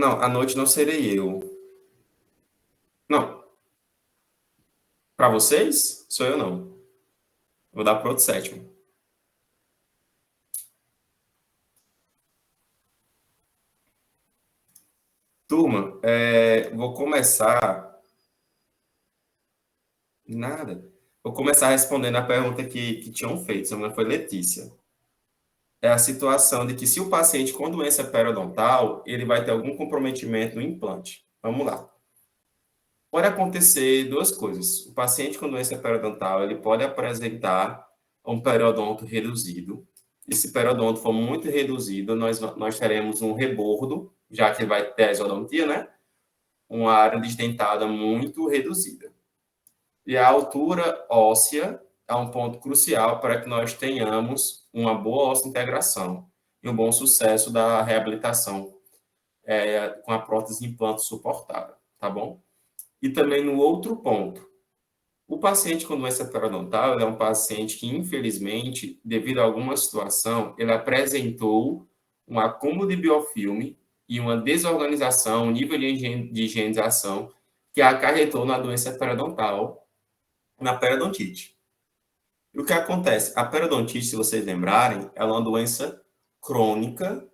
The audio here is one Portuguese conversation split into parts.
Não, à noite não serei eu. Não, para vocês, sou eu não. Vou dar pro outro sétimo. Turma, vou começar. Nada. Vou começar respondendo a pergunta que tinham feito. Se não me engano, foi Letícia. É a situação de que se o paciente com doença periodontal, ele vai ter algum comprometimento no implante. Vamos lá. Pode acontecer duas coisas. O paciente com doença periodontal, ele pode apresentar um periodonto reduzido. E se o periodonto for muito reduzido, nós teremos um rebordo, já que ele vai ter a exodontia, né? Uma área desdentada muito reduzida. E a altura óssea é um ponto crucial para que nós tenhamos uma boa integração e um bom sucesso da reabilitação com a prótese implante suportável, tá bom? E também no outro ponto, o paciente com doença periodontal é um paciente que, infelizmente, devido a alguma situação, ele apresentou um acúmulo de biofilme e uma desorganização, um nível de higienização que acarretou na doença periodontal, na periodontite. E o que acontece? A periodontite, se vocês lembrarem, ela é uma doença crônica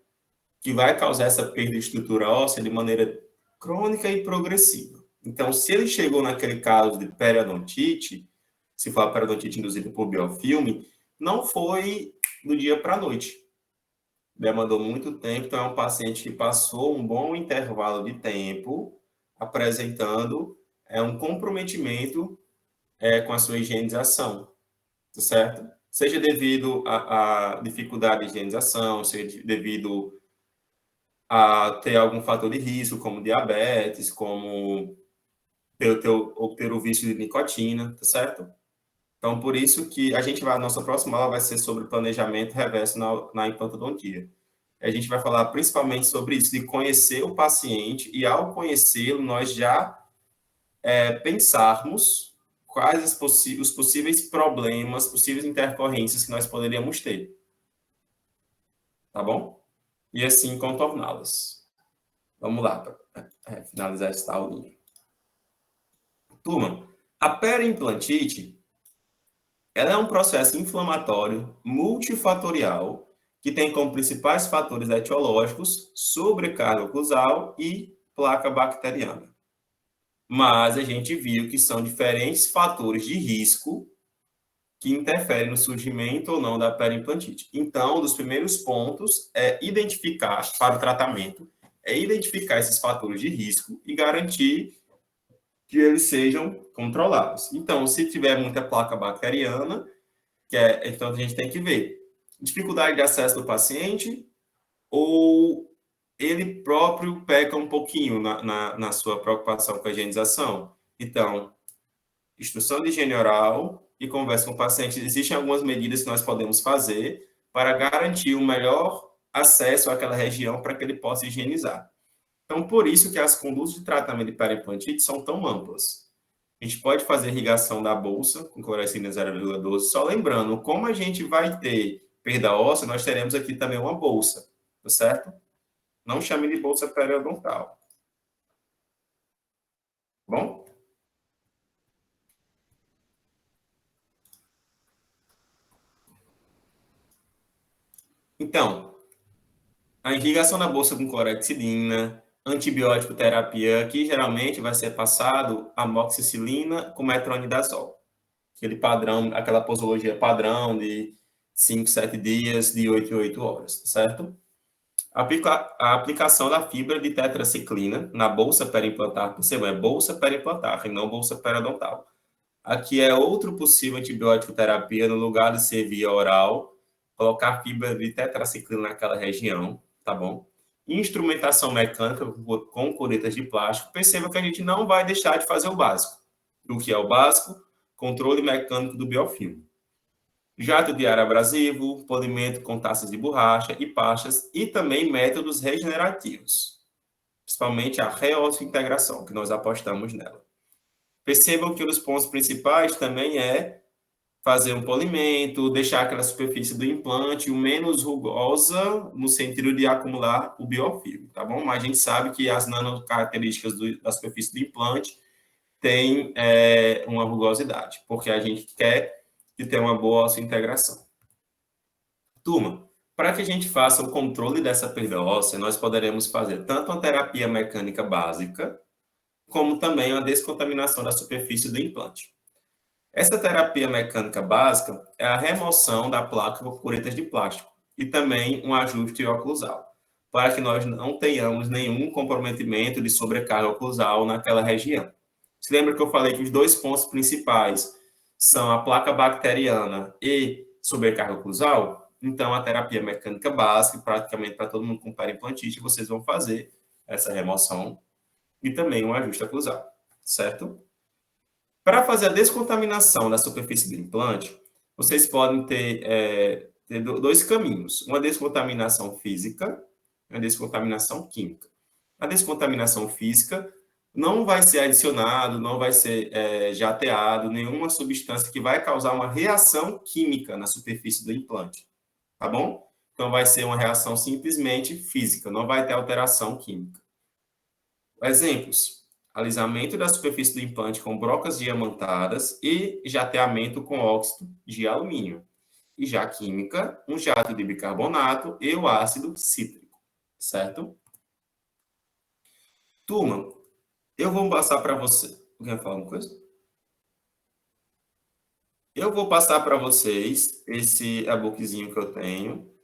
que vai causar essa perda de estrutura óssea de maneira crônica e progressiva. Então, se ele chegou naquele caso de periodontite, se for a periodontite induzida por biofilme, não foi do dia para a noite. Demandou muito tempo, então é um paciente que passou um bom intervalo de tempo apresentando um comprometimento com a sua higienização, tá certo? Seja devido à dificuldade de higienização, seja devido a ter algum fator de risco, como diabetes, como ter o vício de nicotina, tá certo? Então, por isso que a nossa próxima aula vai ser sobre planejamento reverso na implantodontia. A gente vai falar principalmente sobre isso, de conhecer o paciente e, ao conhecê-lo, nós já pensarmos quais os possíveis problemas, possíveis intercorrências que nós poderíamos ter, tá bom? E assim contorná-las. Vamos lá, para finalizar esta aulinha. Turma, a periimplantite, ela é um processo inflamatório multifatorial que tem como principais fatores etiológicos sobrecarga oclusal e placa bacteriana. Mas a gente viu que são diferentes fatores de risco que interferem no surgimento ou não da periimplantite. Então, um dos primeiros pontos é identificar, para o tratamento, é identificar esses fatores de risco e garantir que eles sejam controlados. Então, se tiver muita placa bacteriana, então a gente tem que ver dificuldade de acesso do paciente ou ele próprio peca um pouquinho na sua preocupação com a higienização. Então, instrução de higiene oral e conversa com o paciente. Existem algumas medidas que nós podemos fazer para garantir o melhor acesso àquela região para que ele possa higienizar. Então, por isso que as condutas de tratamento de periimplantite são tão amplas. A gente pode fazer irrigação da bolsa com clorexina 0,12, só lembrando, como a gente vai ter perda óssea, nós teremos aqui também uma bolsa, tá certo? Não chame de bolsa periodontal. Tá bom? Então, a irrigação da bolsa com clorexidina, antibiótico terapia, que geralmente vai ser passado amoxicilina com metronidazol. Aquele padrão, aquela posologia padrão de 5, 7 dias, de 8 em 8 horas, tá certo? A aplicação da fibra de tetraciclina na bolsa periimplantar, perceba, é bolsa periimplantar e não bolsa periodontal. Aqui é outro possível antibiótico terapia no lugar de ser via oral, colocar fibra de tetraciclina naquela região, tá bom? Instrumentação mecânica com curetas de plástico. Perceba que a gente não vai deixar de fazer o básico. O que é o básico? Controle mecânico do biofilme. Jato de ar abrasivo, polimento com taças de borracha e pastas e também métodos regenerativos, principalmente a reossointegração, que nós apostamos nela. Percebam que um dos pontos principais também é fazer um polimento, deixar aquela superfície do implante o menos rugosa, no sentido de acumular o biofilme, tá bom? Mas a gente sabe que as nanocaracterísticas da superfície do implante têm uma rugosidade, porque a gente quer que tenha uma boa osseointegração. Turma, para que a gente faça o controle dessa perda óssea, nós poderemos fazer tanto uma terapia mecânica básica, como também a descontaminação da superfície do implante. Essa terapia mecânica básica é a remoção da placa por curetas de plástico e também um ajuste oclusal, para que nós não tenhamos nenhum comprometimento de sobrecarga oclusal naquela região. Se lembra que eu falei que os dois pontos principais são a placa bacteriana e sobrecarga oclusal? Então, a terapia mecânica básica, praticamente para todo mundo com periimplantite, vocês vão fazer essa remoção e também um ajuste oclusal, certo? Para fazer a descontaminação da superfície do implante, vocês podem ter dois caminhos: uma descontaminação física e uma descontaminação química. A descontaminação física não vai ser adicionado, não vai ser jateado nenhuma substância que vai causar uma reação química na superfície do implante, tá bom? Então, vai ser uma reação simplesmente física, não vai ter alteração química. Exemplos: alisamento da superfície do implante com brocas diamantadas e jateamento com óxido de alumínio. E já química, um jato de bicarbonato e o ácido cítrico, certo? Turma, eu vou passar para você. Quer falar alguma coisa? Eu vou passar para vocês esse e-bookzinho que eu tenho.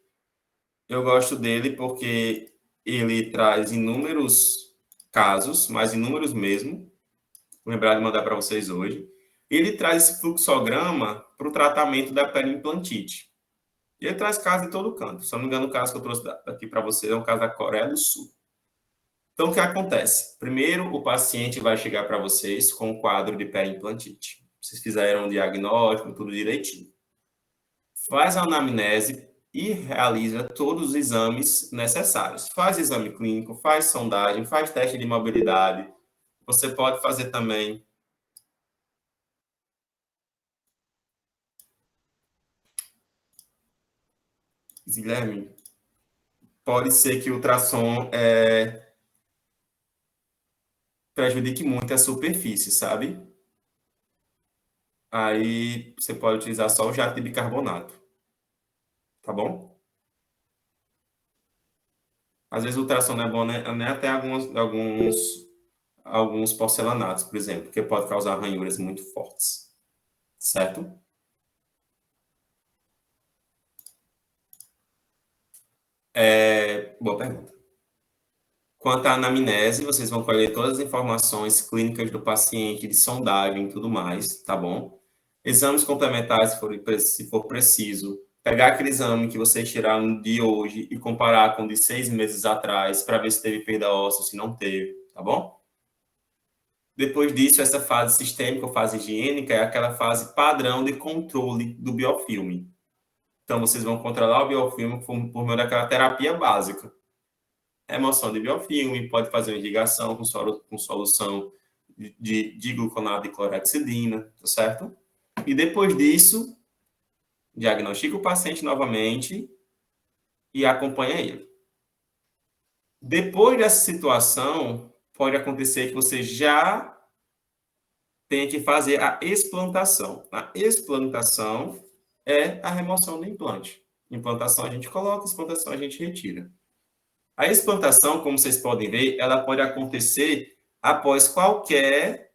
Eu gosto dele porque ele traz inúmeros casos, mas inúmeros mesmo. Vou lembrar de mandar para vocês hoje. Ele traz esse fluxograma para o tratamento da periimplantite. E ele traz casos de todo canto. Se não me engano, o caso que eu trouxe aqui para vocês é um caso da Coreia do Sul. Então, o que acontece? Primeiro, o paciente vai chegar para vocês com um quadro de periimplantite. Vocês fizeram o diagnóstico, tudo direitinho. Faz a anamnese e realiza todos os exames necessários. Faz exame clínico, faz sondagem, faz teste de mobilidade. Você pode fazer também. Guilherme, pode ser que o ultrassom prejudique muito a superfície, sabe? Aí você pode utilizar só o jato de bicarbonato, tá bom? Às vezes o ultrassom não é bom, né? Até alguns porcelanatos, por exemplo, que pode causar ranhuras muito fortes, certo? Boa pergunta. Quanto à anamnese, vocês vão colher todas as informações clínicas do paciente, de sondagem e tudo mais, tá bom? Exames complementares, se for preciso. Pegar aquele exame que vocês tiraram de hoje e comparar com o de 6 meses atrás, para ver se teve perda óssea, se não teve, tá bom? Depois disso, essa fase sistêmica ou fase higiênica é aquela fase padrão de controle do biofilme. Então, vocês vão controlar o biofilme por meio daquela terapia básica. Remoção de biofilme, pode fazer uma irrigação com solução de gluconato de clorexidina, tá certo? E depois disso, diagnostica o paciente novamente e acompanha ele. Depois dessa situação, pode acontecer que você já tenha que fazer a explantação. A explantação é a remoção do implante. Implantação a gente coloca, explantação a gente retira. A explantação, como vocês podem ver, ela pode acontecer após qualquer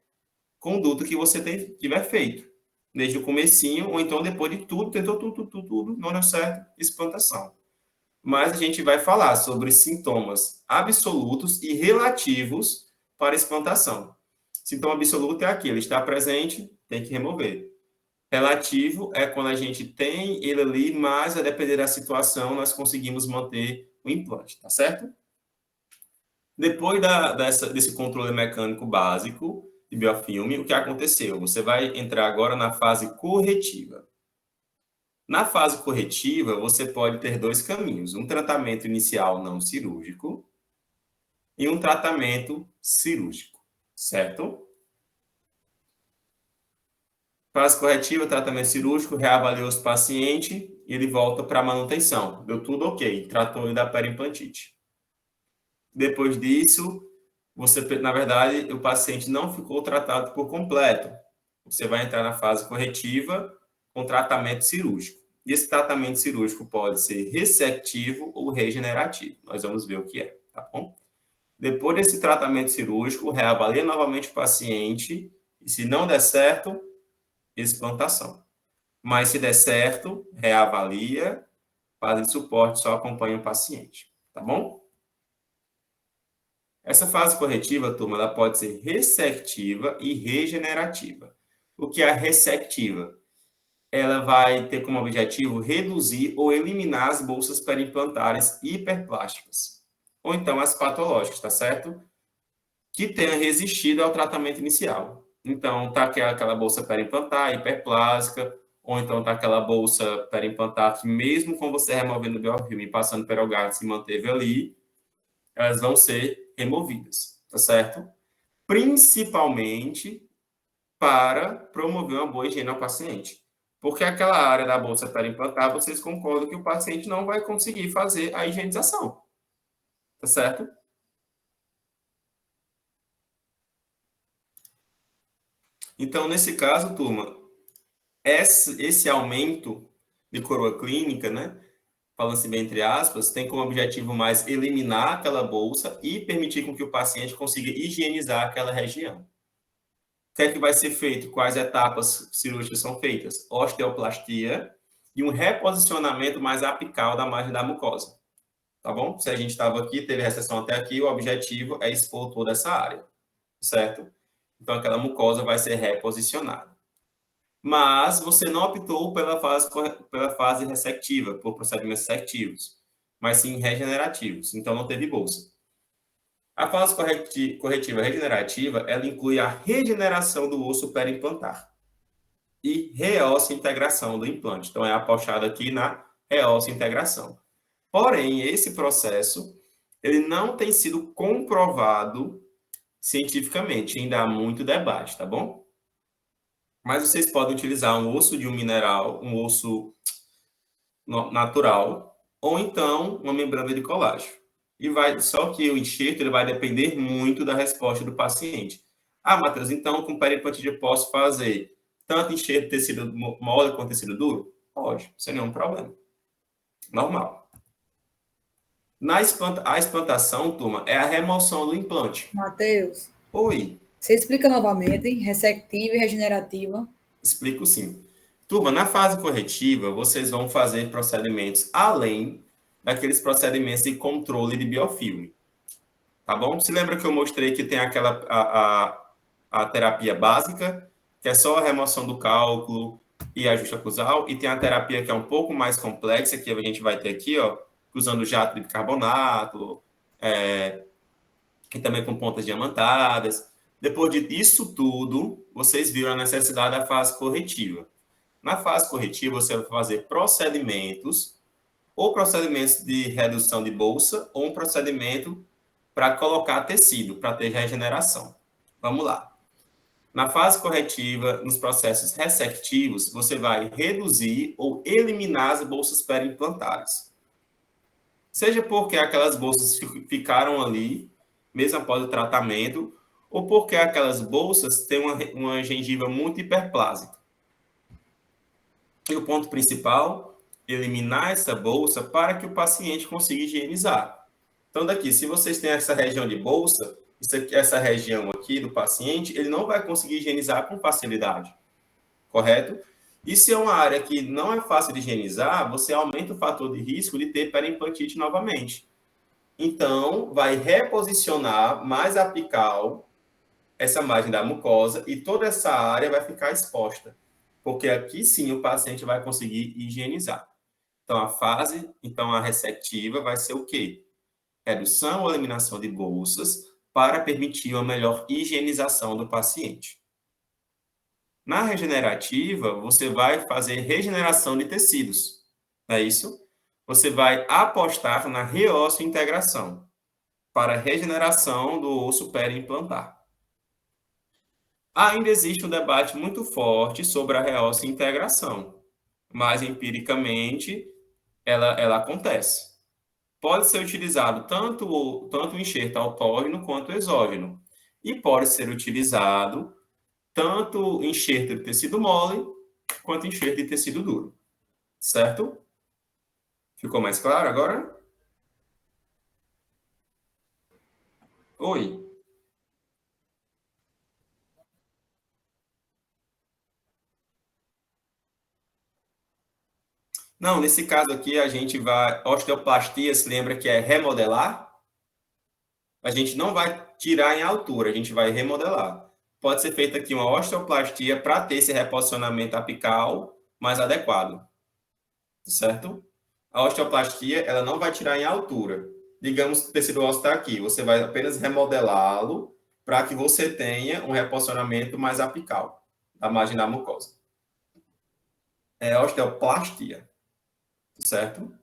conduto que você tiver feito. Desde o comecinho, ou então depois de tudo, tentou tudo, não deu certo, explantação. Mas a gente vai falar sobre sintomas absolutos e relativos para explantação. Sintoma absoluto é aquele, está presente, tem que remover. Relativo é quando a gente tem ele ali, mas a depender da situação, nós conseguimos manter o implante, tá certo? Depois desse controle mecânico básico de biofilme, o que aconteceu? Você vai entrar agora na fase corretiva. Na fase corretiva, você pode ter dois caminhos: um tratamento inicial não cirúrgico e um tratamento cirúrgico, certo? Fase corretiva, tratamento cirúrgico, reavaliou esse paciente e ele volta para a manutenção. Deu tudo ok, tratou ele da periimplantite. Depois disso, na verdade, o paciente não ficou tratado por completo. Você vai entrar na fase corretiva com tratamento cirúrgico. E esse tratamento cirúrgico pode ser ressectivo ou regenerativo. Nós vamos ver o que é, tá bom? Depois desse tratamento cirúrgico, reavalia novamente o paciente e, se não der certo, explantação. Mas se der certo, reavalia, faz suporte, só acompanha o paciente, tá bom? Essa fase corretiva, turma, ela pode ser ressectiva e regenerativa. O que é a ressectiva? Ela vai ter como objetivo reduzir ou eliminar as bolsas periimplantares hiperplásticas, ou então as patológicas, tá certo? Que tenha resistido ao tratamento inicial. Então, tá aquela bolsa periimplantar hiperplástica, ou então tá aquela bolsa periimplantar que mesmo com você removendo o biofilme e passando perogate se manteve ali, elas vão ser removidas, tá certo? Principalmente para promover uma boa higiene ao paciente. Porque aquela área da bolsa periimplantar, vocês concordam que o paciente não vai conseguir fazer a higienização, tá certo? Então, nesse caso, turma, esse aumento de coroa clínica, né, falando-se bem entre aspas, tem como objetivo mais eliminar aquela bolsa e permitir com que o paciente consiga higienizar aquela região. O que é que vai ser feito? Quais etapas cirúrgicas são feitas? Osteoplastia e um reposicionamento mais apical da margem da mucosa. Tá bom? Se a gente estava aqui, teve recessão até aqui, o objetivo é expor toda essa área, certo? Então, aquela mucosa vai ser reposicionada. Mas você não optou pela fase ressectiva, por procedimentos ressectivos, mas sim regenerativos. Então, não teve bolsa. A fase corretiva regenerativa, ela inclui a regeneração do osso periimplantar e reosso-integração do implante. Então, é apoiado aqui na reosso-integração. Porém, esse processo, ele não tem sido comprovado cientificamente. Ainda há muito debate, tá bom? Mas vocês podem utilizar um osso de um mineral, um osso natural, ou então uma membrana de colágeno. Só que o enxerto ele vai depender muito da resposta do paciente. Ah, Matheus, então com periimplantite eu posso fazer tanto enxerto de tecido mole quanto tecido duro? Pode, sem nenhum problema. Normal. A explantação, turma, é a remoção do implante. Matheus, Oi, você explica novamente, ressectiva e regenerativa. explico sim. Turma, na fase corretiva, vocês vão fazer procedimentos além daqueles procedimentos de controle de biofilme. Tá bom? Se lembra que eu mostrei que tem a terapia básica, que é só a remoção do cálculo e ajuste acusal, e tem a terapia que é um pouco mais complexa, que a gente vai ter aqui, ó, usando jato de bicarbonato, e também com pontas diamantadas. Depois disso tudo, vocês viram a necessidade da fase corretiva. Na fase corretiva, você vai fazer procedimentos, ou procedimentos de redução de bolsa, ou um procedimento para colocar tecido, para ter regeneração. Vamos lá. Na fase corretiva, nos processos ressectivos, você vai reduzir ou eliminar as bolsas periimplantares. Seja porque aquelas bolsas ficaram ali, mesmo após o tratamento, ou porque aquelas bolsas têm uma gengiva muito hiperplásica. E o ponto principal, eliminar essa bolsa para que o paciente consiga higienizar. Então, daqui, se vocês têm essa região de bolsa, essa região aqui do paciente, ele não vai conseguir higienizar com facilidade, correto? E se é uma área que não é fácil de higienizar, você aumenta o fator de risco de ter periimplantite novamente. Então, vai reposicionar mais apical essa margem da mucosa e toda essa área vai ficar exposta, porque aqui sim o paciente vai conseguir higienizar. Então a ressectiva vai ser o quê? Redução ou eliminação de bolsas para permitir uma melhor higienização do paciente. Na regenerativa, você vai fazer regeneração de tecidos, não é isso? Você vai apostar na reosso-integração para regeneração do osso periimplantar. Ainda existe um debate muito forte sobre a realce integração, mas empiricamente ela acontece. Pode ser utilizado tanto o enxerto autógeno quanto o exógeno. E pode ser utilizado tanto enxerto de tecido mole quanto enxerto de tecido duro. Certo? Ficou mais claro agora? Oi. Não, nesse caso aqui a gente vai. Osteoplastia, se lembra que é remodelar? A gente não vai tirar em altura, a gente vai remodelar. Pode ser feita aqui uma osteoplastia para ter esse reposicionamento apical mais adequado, certo? A osteoplastia, ela não vai tirar em altura. Digamos que o tecido ósseo está aqui, você vai apenas remodelá-lo para que você tenha um reposicionamento mais apical da margem da mucosa. É osteoplastia, certo?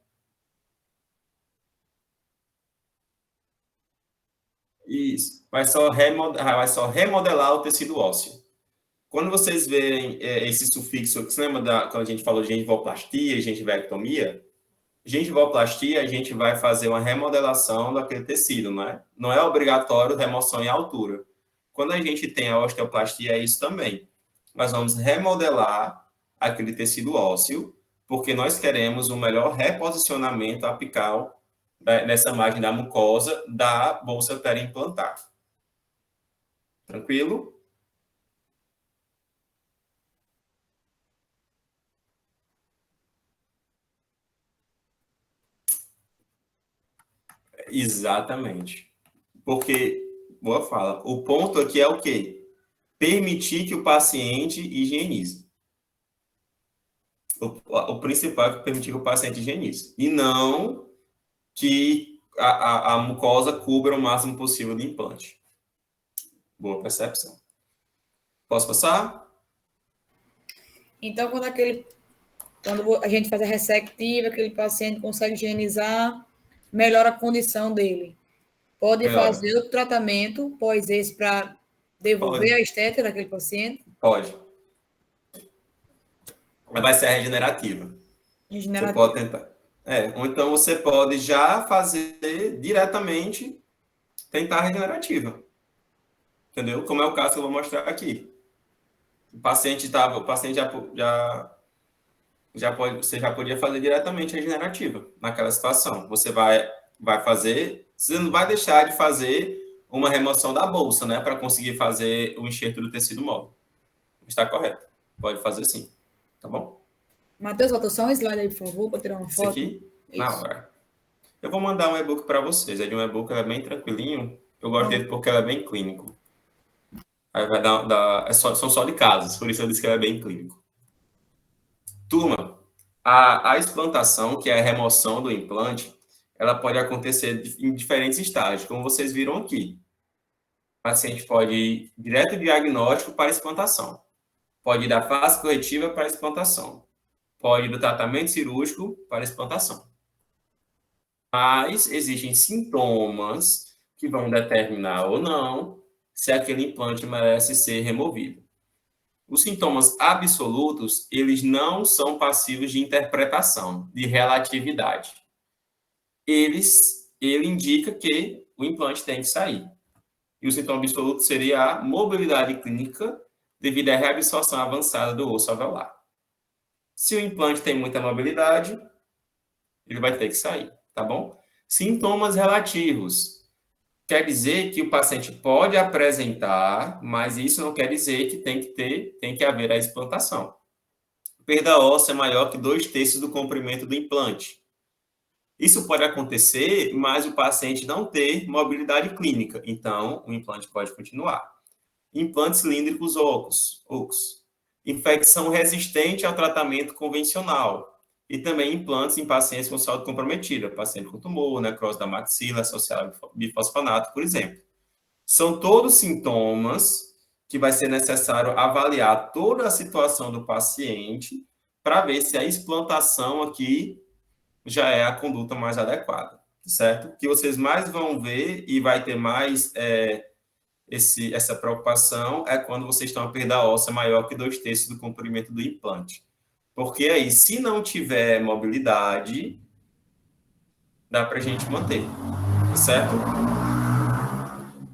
Isso. Vai só remodelar o tecido ósseo. Quando vocês verem esse sufixo, você lembra quando a gente falou de gengivoplastia e gengivectomia? Gengivoplastia, a gente vai fazer uma remodelação daquele tecido, não é? Não é obrigatório remoção em altura. Quando a gente tem a osteoplastia, é isso também. Nós vamos remodelar aquele tecido ósseo, porque nós queremos um melhor reposicionamento apical nessa margem da mucosa da bolsa periimplantar. Tranquilo? Exatamente. Porque, boa fala, o ponto aqui é o quê? Permitir que o paciente higienize. O principal é permitir que o paciente higienize. E não que a mucosa cubra o máximo possível do implante. Boa percepção. Posso passar? Então, quando a gente faz a ressectiva, aquele paciente consegue higienizar, melhora a condição dele. Pode Melhora. fazer o tratamento pós esse para devolver Pode. a estética daquele paciente. Pode. Mas vai ser a regenerativa. Você pode Regenerativo. tentar. Ou então você pode já fazer diretamente, tentar a regenerativa. Entendeu? Como é o caso que eu vou mostrar aqui. O paciente você já podia fazer diretamente a regenerativa naquela situação. Você vai fazer, você não vai deixar de fazer uma remoção da bolsa, né, para conseguir fazer o enxerto do tecido mole. Está correto. Pode fazer sim. Tá bom? Matheus, bota só um slide aí, por favor, para tirar uma Isso foto. aqui, na Isso. hora. Eu vou mandar um e-book para vocês. É de um e-book, ela é bem tranquilinho. Eu gosto Pronto. dele porque ela é bem clínico. Aí vai são só de casos, por isso eu disse que ela é bem clínico. Turma, a explantação, que é a remoção do implante, ela pode acontecer em diferentes estágios, como vocês viram aqui. O paciente pode ir direto do diagnóstico para a explantação. Pode ir da fase corretiva para a explantação. Pode ir do tratamento cirúrgico para a explantação. Mas existem sintomas que vão determinar ou não se aquele implante merece ser removido. Os sintomas absolutos, eles não são passíveis de interpretação, de relatividade. Ele indica que o implante tem que sair. E o sintoma absoluto seria a mobilidade clínica devido à reabsorção avançada do osso alveolar. Se o implante tem muita mobilidade, ele vai ter que sair, tá bom? Sintomas relativos. Quer dizer que o paciente pode apresentar, mas isso não quer dizer que tem que haver a explantação. Perda óssea maior que 2/3 do comprimento do implante. Isso pode acontecer, mas o paciente não ter mobilidade clínica, então o implante pode continuar. Implantes cilíndricos ocos. Infecção resistente ao tratamento convencional. E também implantes em pacientes com saúde comprometida, paciente com tumor, necrose da maxila associada a bifosfonato, por exemplo. São todos sintomas que vai ser necessário avaliar toda a situação do paciente para ver se a explantação aqui já é a conduta mais adequada, certo? O que vocês mais vão ver e vai ter mais essa preocupação é quando vocês estão a perda óssea maior que 2/3 do comprimento do implante. Porque aí, se não tiver mobilidade, dá para a gente manter, tá certo?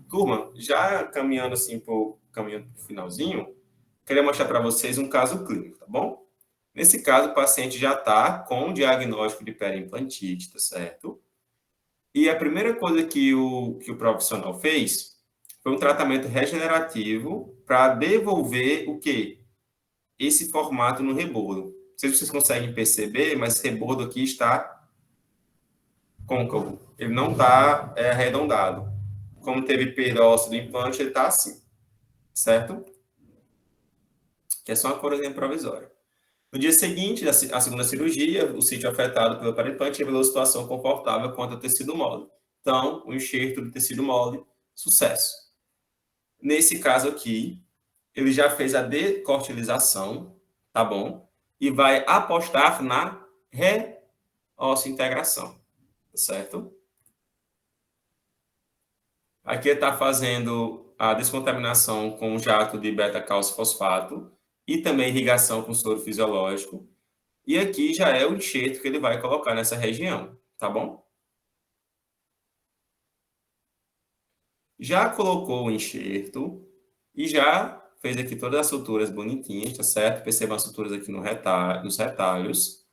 Turma, já caminhando assim caminhando pro finalzinho, queria mostrar para vocês um caso clínico, tá bom? Nesse caso, o paciente já está com o diagnóstico de periimplantite, tá certo? E a primeira coisa que o profissional fez foi um tratamento regenerativo para devolver o quê? Esse formato no rebordo. Não sei se vocês conseguem perceber, mas esse rebordo aqui está côncavo. Ele não está arredondado. Como teve perda óssea do implante, ele está assim, certo? Que é só uma coroinha provisória. No dia seguinte, a segunda cirurgia, o sítio afetado pelo periimplante revelou situação confortável quanto ao tecido mole. Então, o enxerto do tecido mole, sucesso. Nesse caso aqui, ele já fez a decortilização, tá bom? E vai apostar na reosseointegração, tá certo? Aqui está fazendo a descontaminação com jato de beta-calcifosfato e também irrigação com soro fisiológico. E aqui já é o enxerto que ele vai colocar nessa região, tá bom? Já colocou o enxerto e já fez aqui todas as suturas bonitinhas, tá certo? Percebam as suturas aqui nos retalhos.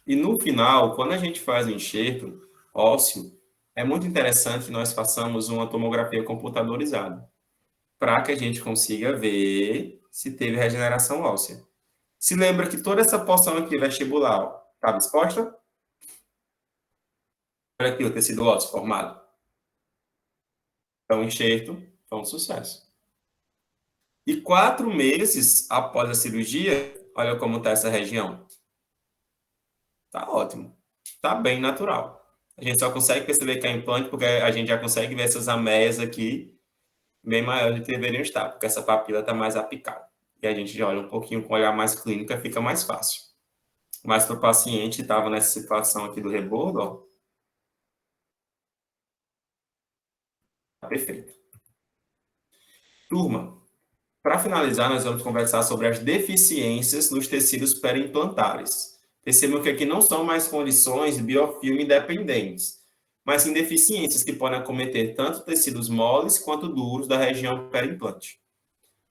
E no final, quando a gente faz o enxerto ósseo, é muito interessante que nós façamos uma tomografia computadorizada, para que a gente consiga ver se teve regeneração óssea. Se lembra que toda essa porção aqui vestibular estava exposta? Olha aqui o tecido ósseo formado. Então, o enxerto foi um sucesso. E 4 meses após a cirurgia, olha como está essa região. Tá ótimo. Tá bem natural. A gente só consegue perceber que é implante porque a gente já consegue ver essas ameias aqui bem maiores do que deveriam estar, porque essa papila está mais apicada. E a gente já olha um pouquinho com olhar mais clínico, fica mais fácil. Mas para o paciente que estava nessa situação aqui do rebordo, ó, tá perfeito. Turma, para finalizar, nós vamos conversar sobre as deficiências nos tecidos periimplantares. Percebam que aqui não são mais condições de biofilme independentes, mas sim deficiências que podem acometer tanto tecidos moles quanto duros da região periimplante.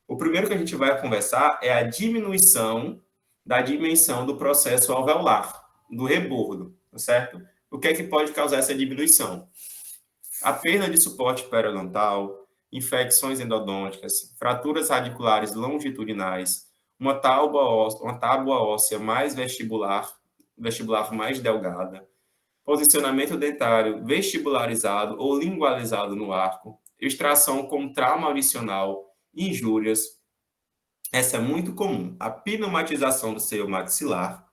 O primeiro que a gente vai conversar é a diminuição da dimensão do processo alveolar, do rebordo, tá certo? O que é que pode causar essa diminuição? A perda de suporte periodontal, infecções endodônticas, fraturas radiculares longitudinais, uma tábua óssea mais vestibular mais delgada, posicionamento dentário vestibularizado ou lingualizado no arco, extração com trauma audicional, injúrias. Essa é muito comum. A pneumatização do seio maxilar,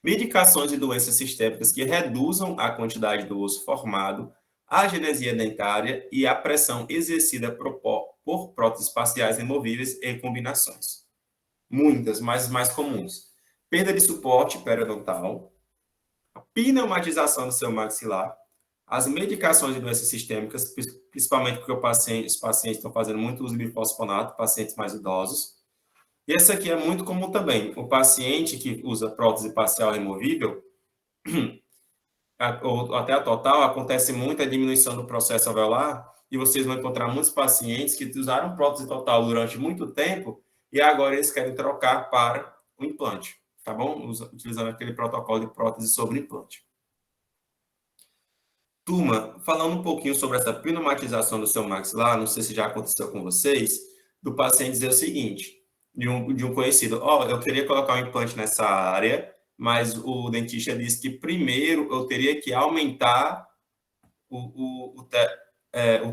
medicações e doenças sistêmicas que reduzam a quantidade do osso formado, a genesia dentária e a pressão exercida por próteses faciais removíveis e combinações. Muitas, mas as mais comuns. Perda de suporte periodontal, a pneumatização do seu maxilar, as medicações e doenças sistêmicas, principalmente porque os pacientes estão fazendo muito uso de bifosfonato, pacientes mais idosos. E essa aqui é muito comum também. O paciente que usa prótese facial removível, ou até a total, acontece muito a diminuição do processo alveolar, e vocês vão encontrar muitos pacientes que usaram prótese total durante muito tempo, e agora eles querem trocar para o implante, tá bom? Utilizando aquele protocolo de prótese sobre implante. Turma, falando um pouquinho sobre essa pneumatização do seu maxilar, não sei se já aconteceu com vocês, do paciente dizer o seguinte, de um conhecido, eu queria colocar um implante nessa área, mas o dentista disse que primeiro eu teria que aumentar o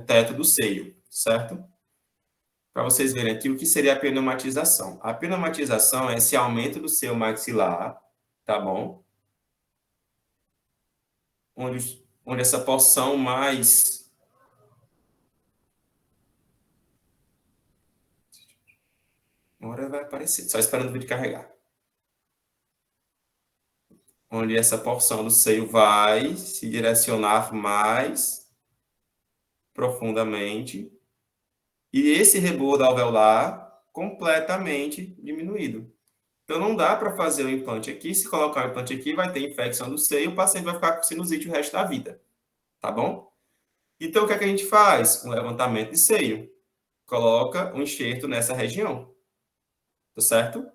teto do seio, certo? Para vocês verem aqui o que seria a pneumatização. A pneumatização é esse aumento do seio maxilar, tá bom? Onde essa porção mais... Uma hora vai aparecer, só esperando o vídeo carregar. Onde essa porção do seio vai se direcionar mais profundamente, e esse rebordo alveolar completamente diminuído. Então, não dá para fazer o implante aqui. Se colocar o implante aqui, vai ter infecção do seio e o paciente vai ficar com sinusite o resto da vida. Tá bom? Então, o que é que a gente faz? Um levantamento de seio. Coloca um enxerto nessa região. Tá certo?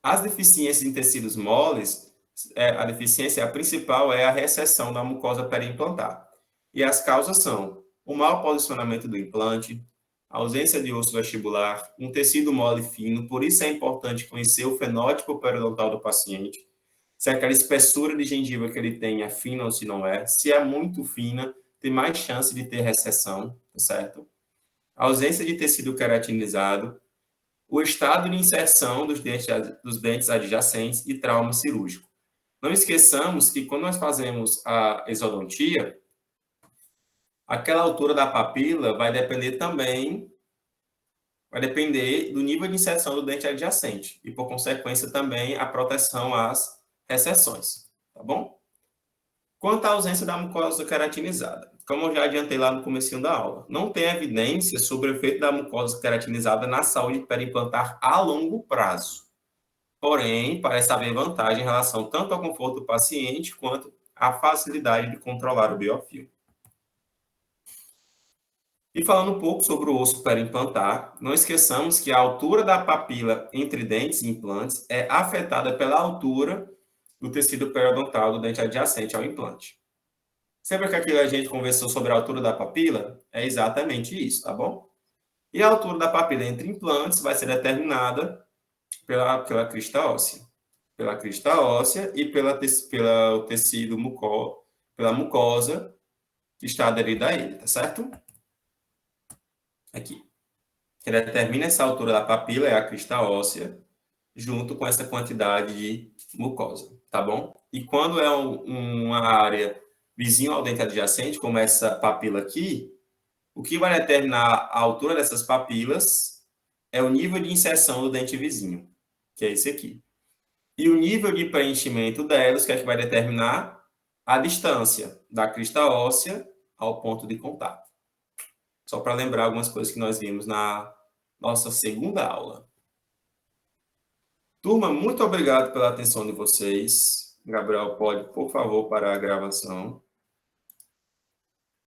As deficiências em tecidos moles, a deficiência principal é a recessão da mucosa periimplantar. E as causas são o mau posicionamento do implante, ausência de osso vestibular, um tecido mole fino, por isso é importante conhecer o fenótipo periodontal do paciente, se aquela espessura de gengiva que ele tem é fina ou se não é. Se é muito fina, tem mais chance de ter recessão, tá certo? A ausência de tecido queratinizado, o estado de inserção dos dentes adjacentes e trauma cirúrgico. Não esqueçamos que quando nós fazemos a exodontia, aquela altura da papila vai depender do nível de inserção do dente adjacente e, por consequência, também a proteção às recessões, tá bom? Quanto à ausência da mucosa queratinizada, como eu já adiantei lá no comecinho da aula, não tem evidência sobre o efeito da mucosa queratinizada na saúde periimplantar a longo prazo. Porém, parece haver vantagem em relação tanto ao conforto do paciente quanto à facilidade de controlar o biofilm. E falando um pouco sobre o osso periimplantar, não esqueçamos que a altura da papila entre dentes e implantes é afetada pela altura do tecido periodontal do dente adjacente ao implante. Sempre que aquilo a gente conversou sobre a altura da papila, é exatamente isso, tá bom? E a altura da papila entre implantes vai ser determinada pela crista óssea. Pela crista óssea e pela tecido pela mucosa que está aderida a ele, tá certo? Aqui. Que determina essa altura da papila é a crista óssea, junto com essa quantidade de mucosa, tá bom? E quando é uma área vizinho ao dente adjacente, como essa papila aqui, o que vai determinar a altura dessas papilas é o nível de inserção do dente vizinho, que é esse aqui. E o nível de preenchimento delas, que é que vai determinar a distância da crista óssea ao ponto de contato. Só para lembrar algumas coisas que nós vimos na nossa segunda aula. Turma, muito obrigado pela atenção de vocês. Gabriel, pode, por favor, parar a gravação.